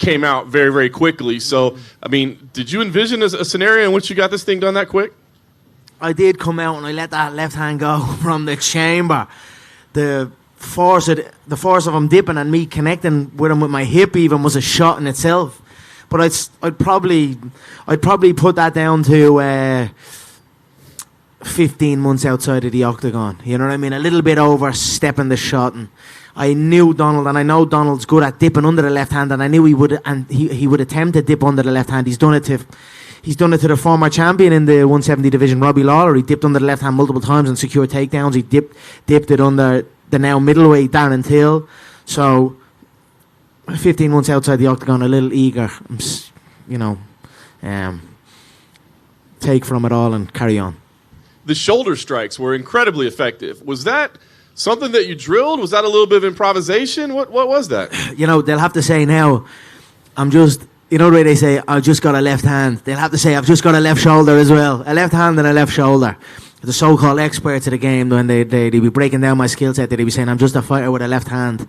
came out very, very quickly. So, I mean, did you envision a scenario in which you got this thing done that quick? I did come out and I let that left hand go from the chamber. The force of him dipping and me connecting with him with my hip even was a shot in itself. But I'd probably put that down to 15 months outside of the octagon. You know what I mean? A little bit overstepping the shot, and I knew Donald, and I know Donald's good at dipping under the left hand, and I knew he would, and he would attempt to dip under the left hand. He's done it to the former champion in the 170 division, Robbie Lawler. He dipped under the left hand multiple times and secured takedowns. He dipped it under the now middleweight Darren Till. So 15 months outside the octagon, a little eager, take from it all and carry on. The shoulder strikes were incredibly effective. Was that something that you drilled? Was that a little bit of improvisation? What was that? They'll have to say now, the way they say, I just got a left hand. They'll have to say, I've just got a left shoulder as well. A left hand and a left shoulder. The so-called experts of the game, when they'd be breaking down my skill set, they'd be saying, I'm just a fighter with a left hand,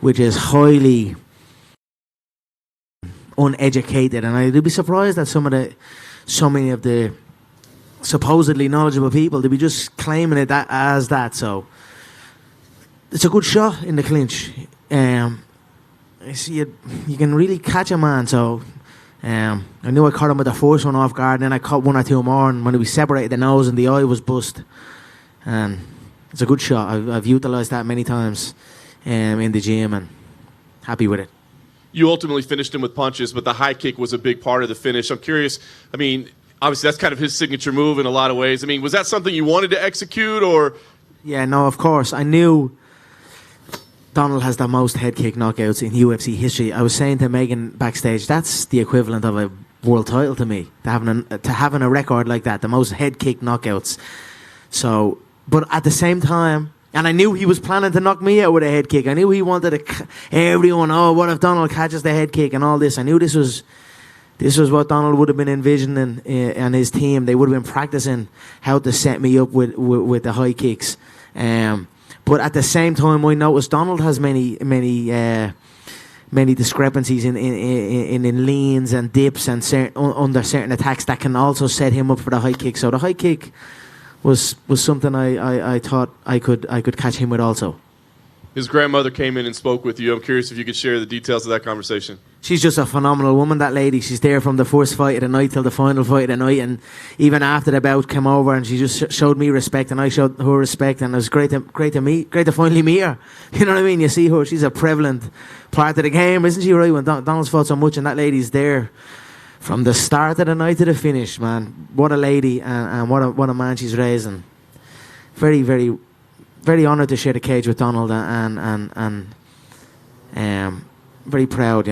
which is highly uneducated. And I'd be surprised that so many of the supposedly knowledgeable people to be just claiming it as that. So it's a good shot in the clinch. You can really catch a man. So I knew I caught him with the first one off guard, and then I caught one or two more, and when we separated, the nose and the eye was bust. And it's a good shot. I've utilised that many times in the gym, and happy with it. You ultimately finished him with punches, but the high kick was a big part of the finish. I'm curious, obviously that's kind of his signature move in a lot of ways. Was that something you wanted to execute, or? Yeah, no, of course. I knew Donald has the most head kick knockouts in UFC history. I was saying to Megan backstage, that's the equivalent of a world title to me, to having a record like that, the most head kick knockouts. So, but at the same time, and I knew he was planning to knock me out with a head kick. I knew he wanted everyone, what if Donald catches the head kick and all this. I knew this was what Donald would have been envisioning, and his team. They would have been practicing how to set me up with the high kicks. But at the same time, I noticed Donald has many discrepancies in leans and dips and under certain attacks that can also set him up for the high kick. So the high kick was something I thought I could catch him with also. His grandmother came in and spoke with you. I'm curious if you could share the details of that conversation. She's just a phenomenal woman, that lady. She's there from the first fight of the night till the final fight of the night, and even after the bout came over, and she just showed me respect, and I showed her respect, and it was great to finally meet her. You know what I mean? You see her; she's a prevalent part of the game, isn't she? Right? When Donald's fought so much, and that lady's there from the start of the night to the finish, man. What a lady, and what a man she's raising. Very, very, very honoured to share the cage with Donald, and very proud.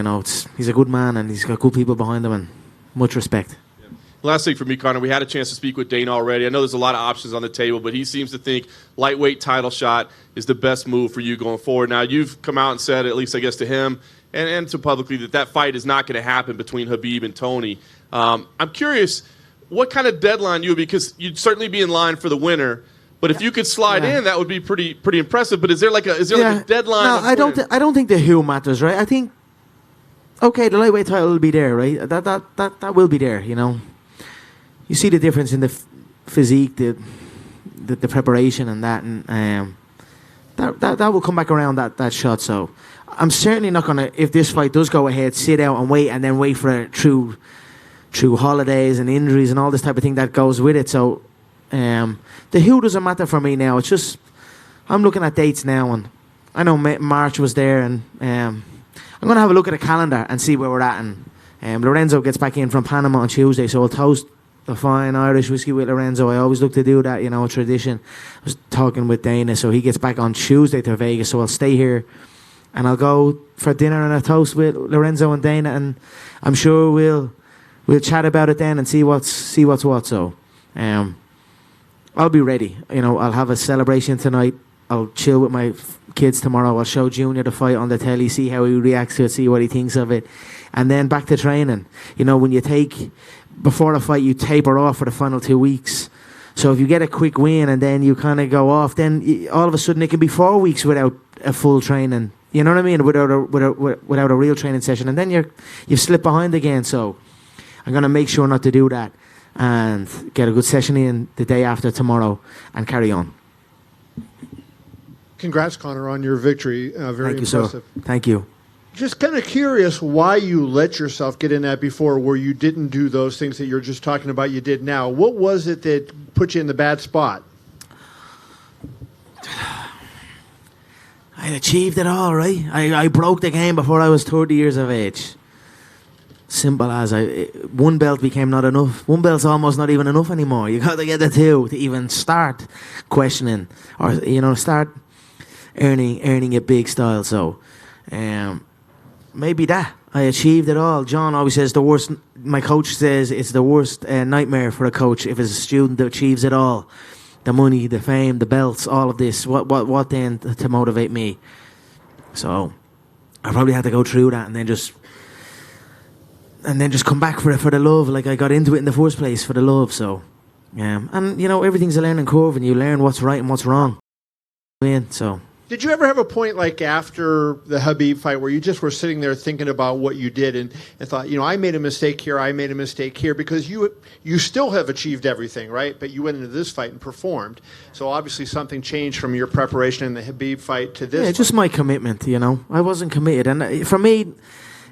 He's a good man, and he's got good people behind him, and much respect. Yeah. Last thing for me, Conor, we had a chance to speak with Dana already. I know there's a lot of options on the table, but he seems to think lightweight title shot is the best move for you going forward. Now, you've come out and said, at least I guess to him and to publicly, that fight is not going to happen between Khabib and Tony. I'm curious what kind of deadline because you'd certainly be in line for the winner. But if you could slide in, that would be pretty impressive. But is there like a deadline? No, I don't think the who matters, right? I think the lightweight title will be there, right? That will be there. You see the difference in the physique, the preparation, and that, and that will come back around that shot. So I'm certainly not gonna, if this fight does go ahead, sit out and wait for it through holidays and injuries and all this type of thing that goes with it. So. The who doesn't matter for me now. It's just I'm looking at dates now, and I know March was there, and I'm going to have a look at the calendar and see where we're at. And Lorenzo gets back in from Panama on Tuesday, so I'll toast a fine Irish whiskey with Lorenzo. I always look to do that, a tradition. I was talking with Dana, so he gets back on Tuesday to Vegas, so I'll stay here, and I'll go for dinner and a toast with Lorenzo and Dana, and I'm sure we'll chat about it then and see what's what. So. I'll be ready. I'll have a celebration tonight. I'll chill with my kids tomorrow. I'll show Junior the fight on the telly, see how he reacts to it, see what he thinks of it. And then back to training. When before the fight, you taper off for the final 2 weeks. So if you get a quick win and then you kind of go off, then all of a sudden it can be 4 weeks without a full training You know what I mean? Without a real training session, and then you've slipped behind again. So I'm gonna make sure not to do that, and get a good session in the day after tomorrow, and carry on. Congrats, Conor, on your victory. Very Thank you, impressive. sir. Thank you. Just kind of curious why you let yourself get in that before, where you didn't do those things that you're just talking about you did now. What was it that put you in the bad spot? I achieved it all, right? I broke the game before I was 30 years of age. Simple as one belt became not enough. One belt's almost not even enough anymore. You got to get the two to even start questioning, or start earning a big style. So, maybe that I achieved it all. John always says the worst. My coach says it's the worst nightmare for a coach if it's a student that achieves it all. The money, the fame, the belts, all of this. What then to motivate me? So I probably had to go through that and then just come back for the love. Like I got into it in the first place for the love. So and everything's a learning curve, and you learn what's right and what's wrong. So. Did you ever have a point like after the Khabib fight where you just were sitting there thinking about what you did and thought, I made a mistake here, I made a mistake here, because you still have achieved everything, right? But you went into this fight and performed. So obviously something changed from your preparation in the Khabib fight to this. Yeah, just my commitment, I wasn't committed. And for me,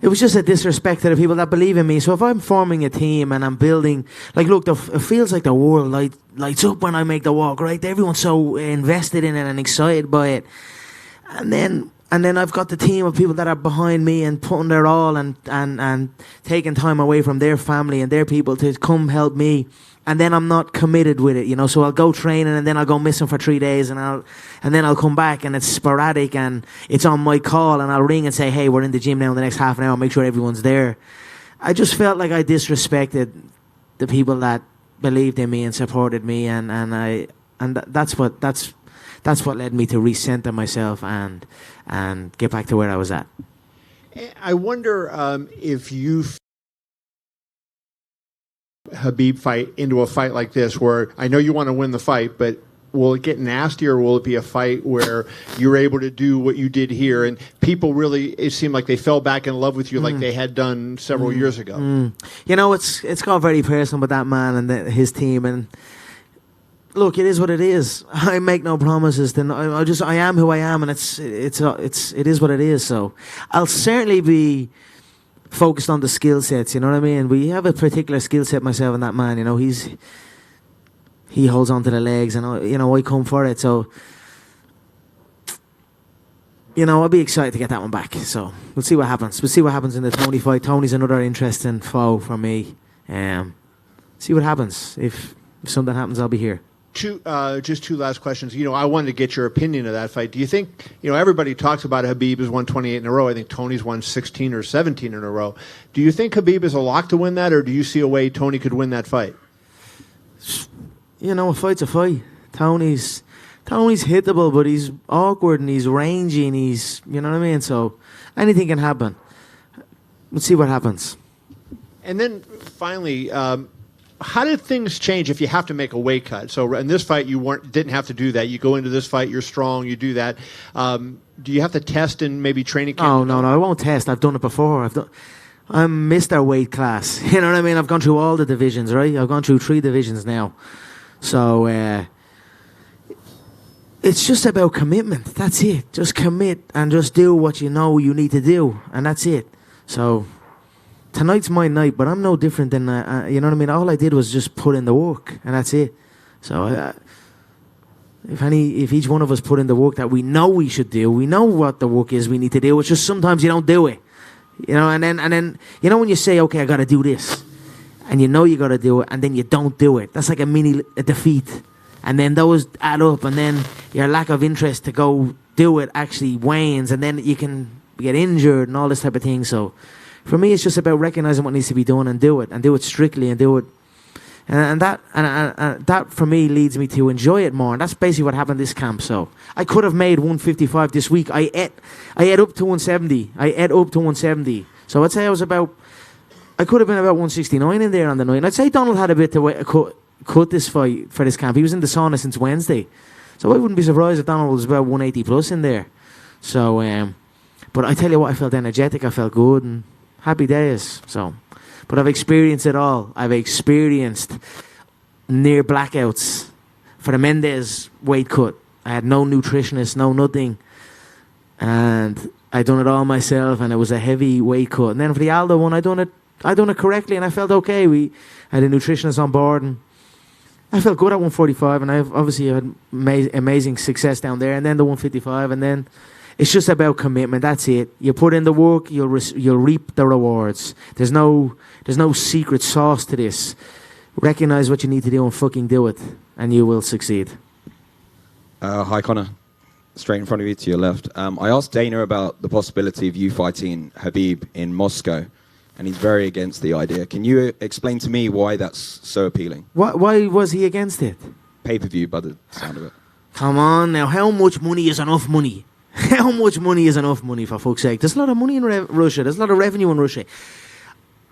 it was just a disrespect to the people that believe in me. So if I'm forming a team and I'm building, look, it feels like the world lights up when I make the walk, right? Everyone's so invested in it and excited by it. And then I've got the team of people that are behind me and putting their all and taking time away from their family and their people to come help me. And then I'm not committed with it, So I'll go training and then I'll go missing for 3 days and then I'll come back and it's sporadic and it's on my call and I'll ring and say, hey, we're in the gym now in the next half an hour. Make sure everyone's there. I just felt like I disrespected the people that believed in me and supported me, and that's what led me to recenter myself and get back to where I was at. I wonder if you Khabib fight into a fight like this, where I know you want to win the fight, but will it get nasty, or will it be a fight where you're able to do what you did here and people really, it seemed like they fell back in love with you like they had done several years ago? It's got very personal with that man and his team, and look, it is what it is. I make no promises. I am who I am, and it is what it is. So I'll certainly be focused on the skill sets. You know what I mean? We have a particular skill set, myself and that man. He holds on to the legs, and I come for it. So I'll be excited to get that one back. So we'll see what happens. We'll see what happens in the Tony fight. Tony's another interesting foe for me. See what happens. If something happens, I'll be here. Just two last questions. I wanted to get your opinion of that fight. Do you think, everybody talks about Khabib has won 28 in a row. I think Tony's won 16 or 17 in a row. Do you think Khabib is a lock to win that, or do you see a way Tony could win that fight? A fight's a fight. Tony's hittable, but he's awkward and he's rangy and he's, you know what I mean? So anything can happen. We'll see what happens. And then finally, how did things change if you have to make a weight cut? So in this fight, you didn't have to do that. You go into this fight, you're strong, you do that. Do you have to test in maybe training camp? Oh, no, I won't test. I've done it before. I'm Mr. Weight Class. You know what I mean? I've gone through all the divisions, right? I've gone through 3 divisions now. So it's just about commitment. That's it. Just commit and just do what you know you need to do, and that's it. So tonight's my night, but I'm no different than, you know what I mean? All I did was just put in the work, and that's it. So if each one of us put in the work that we know we should do, we know what the work is we need to do. It's just sometimes you don't do it, and then when you say, okay, I got to do this, and you got to do it, and then you don't do it. That's like a defeat, and then those add up, and then your lack of interest to go do it actually wanes, and then you can get injured and all this type of thing. So for me, it's just about recognizing what needs to be done and do it strictly and do it. And that for me leads me to enjoy it more. And that's basically what happened this camp. So I could have made 155 this week. I ate up to 170. So I'd say I could have been about 169 in there on the night. And I'd say Donald had a bit to cut this fight for this camp. He was in the sauna since Wednesday. So I wouldn't be surprised if Donald was about 180 plus in there. So But I tell you what, I felt energetic, I felt good, and happy days. So, but I've experienced it all. I've experienced near blackouts for the Mendes weight cut. I had no nutritionist, no nothing, and I done it all myself, and it was a heavy weight cut. And then for the Aldo one, I done it correctly, and I felt okay. We had a nutritionist on board, and I felt good at 145, and I've obviously had amazing success down there. And then the 155, and then it's just about commitment. That's it. You put in the work, you'll reap the rewards. There's no secret sauce to this. Recognize what you need to do and fucking do it, and you will succeed. Hi, Conor. Straight in front of you to your left. I asked Dana about the possibility of you fighting Khabib in Moscow, and he's very against the idea. Can you explain to me why that's so appealing? Why was he against it? Pay-per-view, by the sound of it. Come on now, how much money is enough money? How much money is enough money, for fuck's sake? There's a lot of money in Russia. There's a lot of revenue in Russia.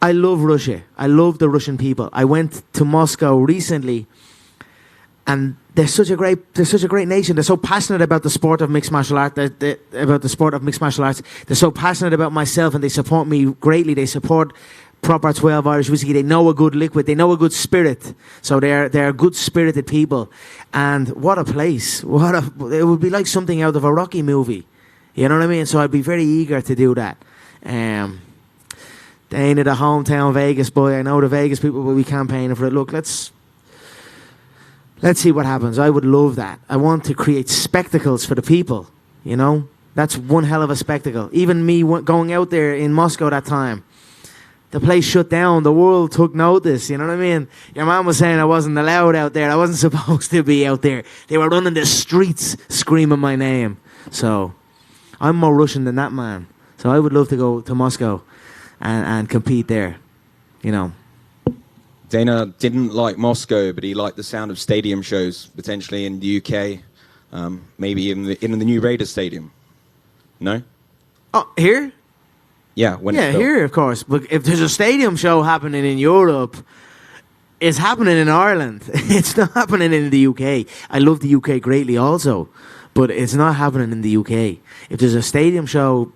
I love Russia. I love the Russian people. I went to Moscow recently, and they're such a great nation. They're so passionate about the sport of mixed martial art. They're so passionate about myself, and they support me greatly. They support proper 12 Irish whiskey. They know a good liquid. They know a good spirit. So they're good spirited people. And what a place! It would be like something out of a Rocky movie. You know what I mean? So I'd be very eager to do that. Dana, the hometown Vegas boy. I know the Vegas people will be campaigning for it. Look, let's see what happens. I would love that. I want to create spectacles for the people, you know? That's one hell of a spectacle. Even me going out there in Moscow that time, the place shut down. The world took notice, you know what I mean? Your mom was saying I wasn't allowed out there. I wasn't supposed to be out there. They were running the streets screaming my name. So, I'm more Russian than that man. So I would love to go to Moscow and compete there, you know. Dana didn't like Moscow, but he liked the sound of stadium shows, potentially in the UK, maybe in the new Raiders stadium. No? Oh, here? Yeah, here, of course. But if there's a stadium show happening in Europe, it's happening in Ireland. It's not happening in the UK. I love the UK greatly also, but it's not happening in the UK. If there's a stadium show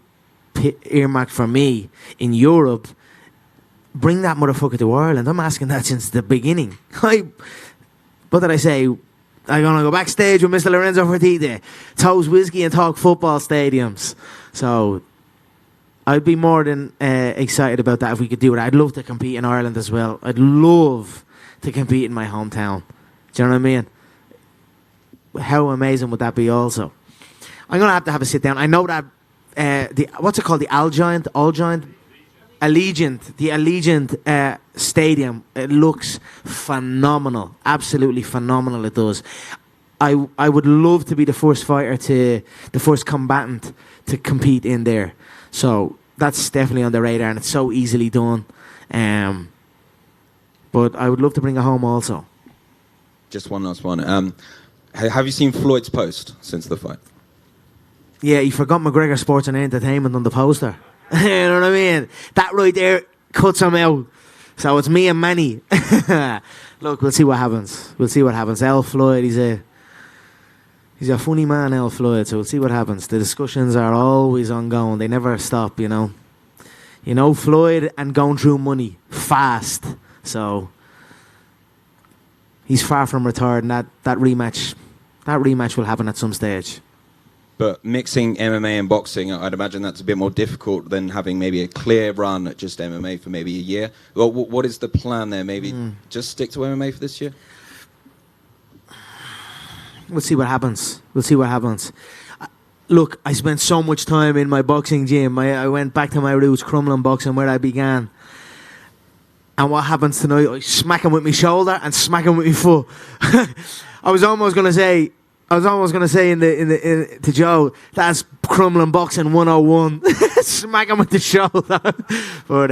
earmarked for me in Europe, bring that motherfucker to Ireland. I'm asking that since the beginning. What did I say? I'm going to go backstage with Mr. Lorenzo Fertitta, toast whiskey and talk football stadiums. So I'd be more than excited about that if we could do it. I'd love to compete in Ireland as well. I'd love to compete in my hometown. Do you know what I mean? How amazing would that be also? I'm going to have a sit down. I know that, what's it called? The Allegiant Stadium. It looks phenomenal. Absolutely phenomenal it does. I would love to be the first combatant to compete in there. So that's definitely on the radar, and it's so easily done. But I would love to bring it home also. Just one last one. Have you seen Floyd's post since the fight? Yeah, he forgot McGregor Sports and Entertainment on the poster. You know what I mean? That right there cuts him out. So it's me and Manny. Look, we'll see what happens. El Floyd, he's a funny man, El Floyd. So we'll see what happens. The discussions are always ongoing. They never stop, you know. You know, Floyd and going through money fast. So he's far from retired, and that rematch will happen at some stage. But mixing MMA and boxing, I'd imagine that's a bit more difficult than having maybe a clear run at just MMA for maybe a year. Well, what is the plan there? Maybe just stick to MMA for this year? We'll see what happens. Look, I spent so much time in my boxing gym. I went back to my roots, Crumlin boxing, where I began. And what happens tonight? I smack him with my shoulder and smack him with my foot. I was almost going to say to Joe, that's Crumlin boxing 101. Smack him with the shoulder. But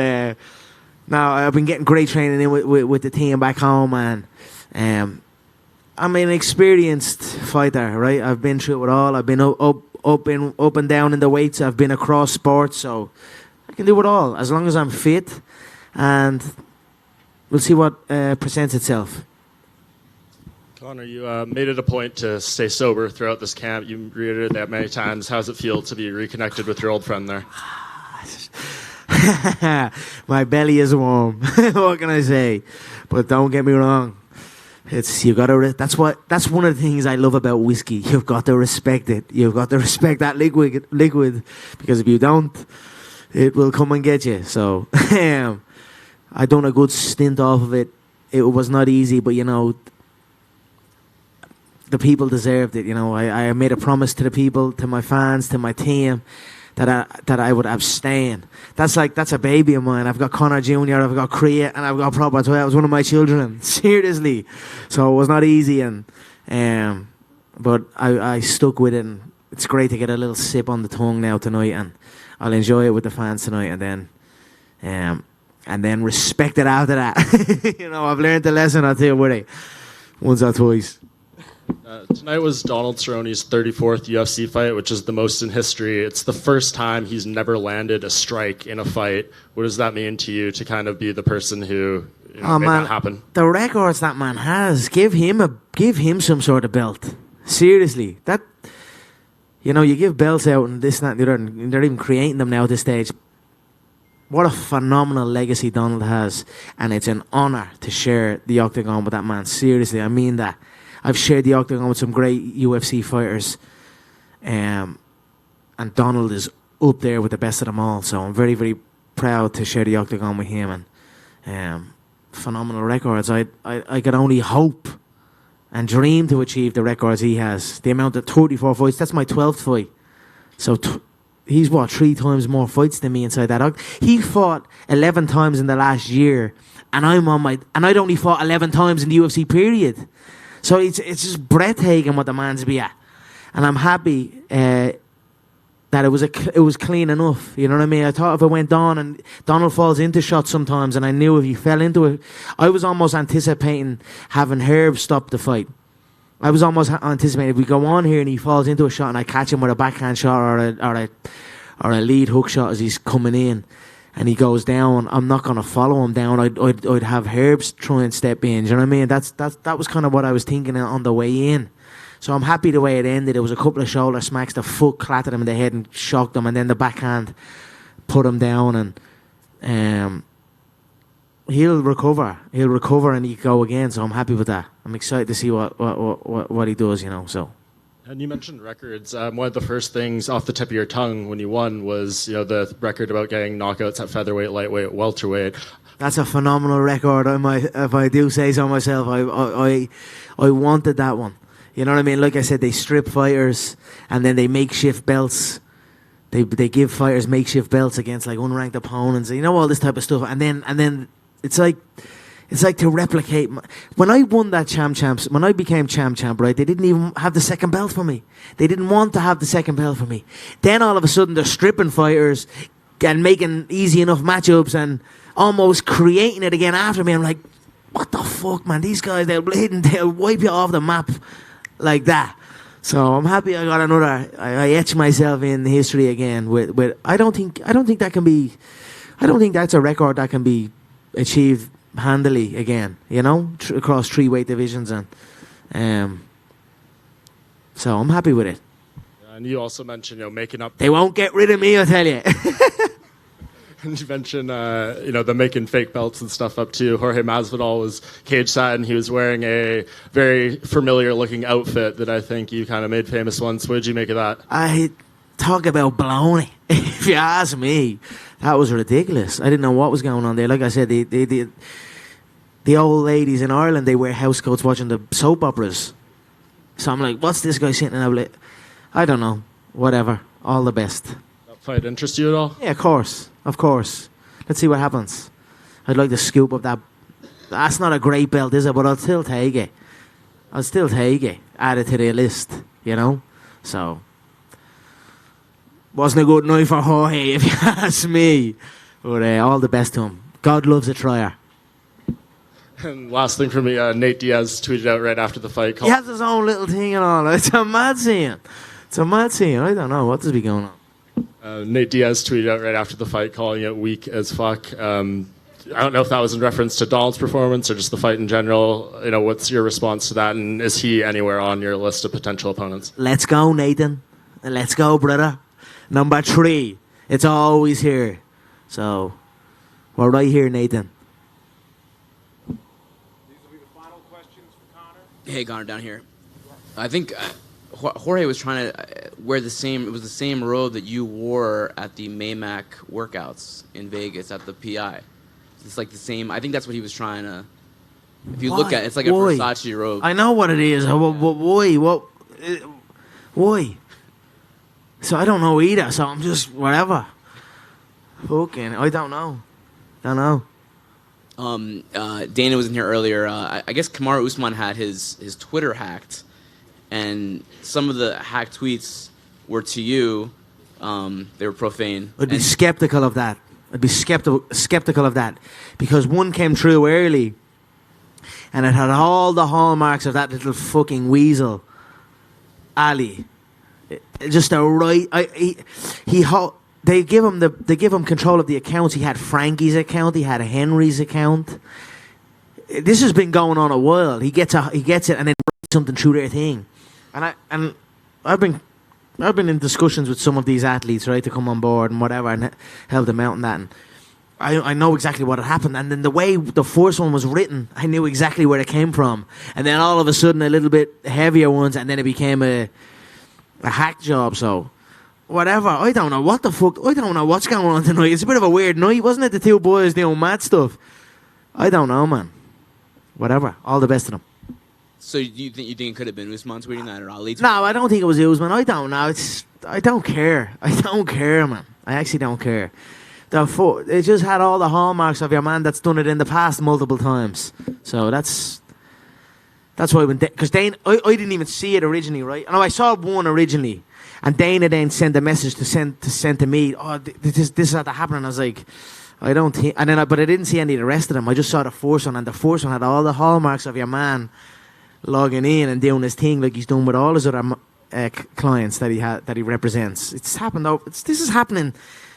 no, I've been getting great training in with the team back home, and I'm an experienced fighter, right? I've been through it all. I've been up and down in the weights. I've been across sports, so I can do it all as long as I'm fit, and we'll see what presents itself. Conor, you made it a point to stay sober throughout this camp. You reiterated that many times. How does it feel to be reconnected with your old friend there? My belly is warm. What can I say? But don't get me wrong. You got to. That's one of the things I love about whiskey. You've got to respect it. You've got to respect that liquid, because if you don't, it will come and get you. So, I done a good stint off of it. It was not easy, but the people deserved it. I made a promise to the people, to my fans, to my team, that I would abstain. That's a baby of mine. I've got Conor Jr., I've got Kriya, and I've got Prabhat. So that was one of my children. Seriously. So it was not easy, but I stuck with it, and it's great to get a little sip on the tongue now tonight, and I'll enjoy it with the fans tonight, and then respect it after that. I've learned the lesson, I'll tell you what, once or twice. Tonight was Donald Cerrone's 34th UFC fight, which is the most in history. It's the first time he's never landed a strike in a fight. What does that mean to you to kind of be the person who made that happen? The records that man has, give him some sort of belt. Seriously, that you give belts out and this, that, and the other, and they're even creating them now at this stage. What a phenomenal legacy Donald has, and it's an honor to share the octagon with that man. Seriously, I mean that. I've shared the octagon with some great UFC fighters, and Donald is up there with the best of them all. So I'm very, very proud to share the octagon with him, and phenomenal records. I could only hope and dream to achieve the records he has. The amount of 34 fights, that's my 12th fight. So he's 3 times more fights than me inside that octagon. He fought 11 times in the last year, and I'd only fought 11 times in the UFC period. So it's just breathtaking what the man's be at, and I'm happy that it was clean enough. You know what I mean? I thought if it went on, and Donald falls into shots sometimes, and I knew if he fell into it, I was almost anticipating having Herb stop the fight. I was almost anticipating if we go on here and he falls into a shot and I catch him with a backhand shot or a lead hook shot as he's coming in, and he goes down, I'm not going to follow him down. I'd have Herbs try and step in. Do you know what I mean? That was kind of what I was thinking on the way in. So I'm happy the way it ended. It was a couple of shoulder smacks. The foot clattered him in the head and shocked him, and then the backhand put him down, and he'll recover. He'll recover and he'll go again. So I'm happy with that. I'm excited to see what he does. So. And you mentioned records. One of the first things off the tip of your tongue when you won was the record about getting knockouts at featherweight, lightweight, welterweight. That's a phenomenal record. If I do say so myself, I wanted that one. You know what I mean? Like I said, they strip fighters and then they makeshift belts. They give fighters makeshift belts against like unranked opponents. All this type of stuff. And then it's like to replicate. When I won that champs, when I became champ, right, they didn't even have the second belt for me. They didn't want to have the second belt for me. Then all of a sudden they're stripping fighters and making easy enough matchups and almost creating it again after me. I'm like, what the fuck, man? These guys, they'll wipe you off the map like that. So I'm happy I got another. I etched myself in history again. With I don't think that can be. I don't think that's a record that can be achieved handily again, across 3 weight divisions, and so I'm happy with it. And you also mentioned, making up. They won't get rid of me, I tell you. And you mentioned, the making fake belts and stuff up too. Jorge Masvidal was cage side, and he was wearing a very familiar looking outfit that I think you kind of made famous once. What did you make of that? I talk about baloney. If you ask me, that was ridiculous. I didn't know what was going on there. Like I said, the old ladies in Ireland, they wear house coats watching the soap operas. So I'm like, what's this guy sitting there? Like, I don't know. Whatever. All the best. That fight interest you at all? Yeah, of course. Let's see what happens. I'd like to scoop up that. That's not a great belt, is it? But I'll still take it. Add it to the list, So, wasn't a good night for Jorge, if you ask me. But all the best to him. God loves a trier. And last thing for me, Nate Diaz tweeted out right after the fight. He has his own little thing and all. It's a mad scene. I don't know what does be going on. Nate Diaz tweeted out right after the fight, calling it weak as fuck. I don't know if that was in reference to Donald's performance or just the fight in general. What's your response to that, and is he anywhere on your list of potential opponents? Let's go, Nathan. Let's go, brother. Number 3. It's always here. So, we're right here, Nathan. These will be the final questions for Conor. Hey, Connor, down here. I think Jorge was trying to wear the same robe that you wore at the Maymac workouts in Vegas at the PI. It's like the same. I think that's what he was trying to. If you look at it, it's like a Versace robe. I know what it is. Why? Why? So I don't know either. So I'm just whatever. Fucking, I don't know. Dana was in here earlier. I guess Kamaru Usman had his Twitter hacked, and some of the hacked tweets were to you. They were profane. I'd be skeptical of that. Skeptical of that, because one came through early, and it had all the hallmarks of that little fucking weasel, Ali. Just a right. They give him control of the accounts. He had Frankie's account. He had Henry's account. This has been going on a while. He gets it, and then writes something through their thing. And I've been in discussions with some of these athletes, right, to come on board and whatever, and help them out and that. And I know exactly what had happened. And then the way the first one was written, I knew exactly where it came from. And then all of a sudden, a little bit heavier ones, and then it became a hack job. So whatever. I don't know what the fuck. I don't know what's going on tonight. It's a bit of a weird night, wasn't it? The two boys doing mad stuff. I don't know, man. Whatever. All the best to them. So you think it could have been Usman tweeting that or Ali? No, I don't think it was Usman. I don't know. I don't care. I don't care, man. I actually don't care. It just had all the hallmarks of your man that's done it in the past multiple times. So that's why because Dana, I didn't even see it originally, right? I know I saw one originally, and Dana then sent a message to send to me. Oh, this had to happen, and I was like, I don't think. And then, but I didn't see any of the rest of them. I just saw the first one, and the first one had all the hallmarks of your man logging in and doing his thing like he's done with all his other clients that he represents. It's happened though. This is happening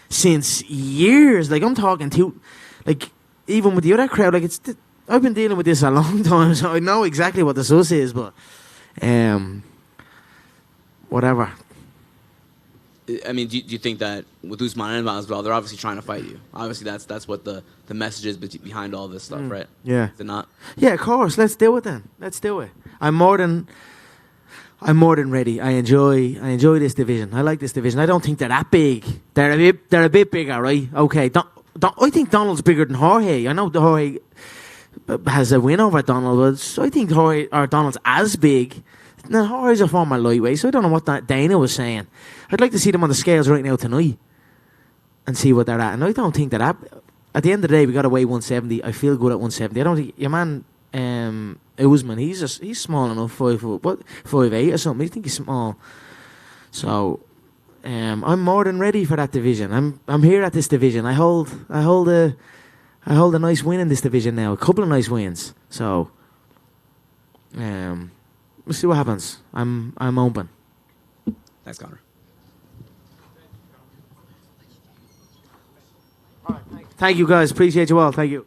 since years. Like I'm talking to, like even with the other crowd. Like I've been dealing with this a long time, so I know exactly what the sus is. But whatever. I mean, do you think that with Usman and Masvidal, they're obviously trying to fight you? Obviously, that's what the message is behind all this stuff, right? Yeah. Is it not? Yeah, of course. Let's do it then. Let's do it. I'm more than ready. I enjoy this division. I like this division. I don't think they're that big. They're a bit bigger, right? Okay. I think Donald's bigger than Jorge. I know Jorge has a win over Donald, but I think Donald's as big. Now, Jorge's a former lightweight, so I don't know what Dana was saying. I'd like to see them on the scales right now tonight and see what they're at. And I don't think that at the end of the day, we got to weigh 170. I feel good at 170. I don't think your man Usman, he's small enough, 5'8" or something. I think he's small. So I'm more than ready for that division. I'm here at this division. I hold a nice win in this division now. A couple of nice wins. So we'll see what happens. I'm open. Thanks, Connor. Thank you, guys. Appreciate you all. Thank you.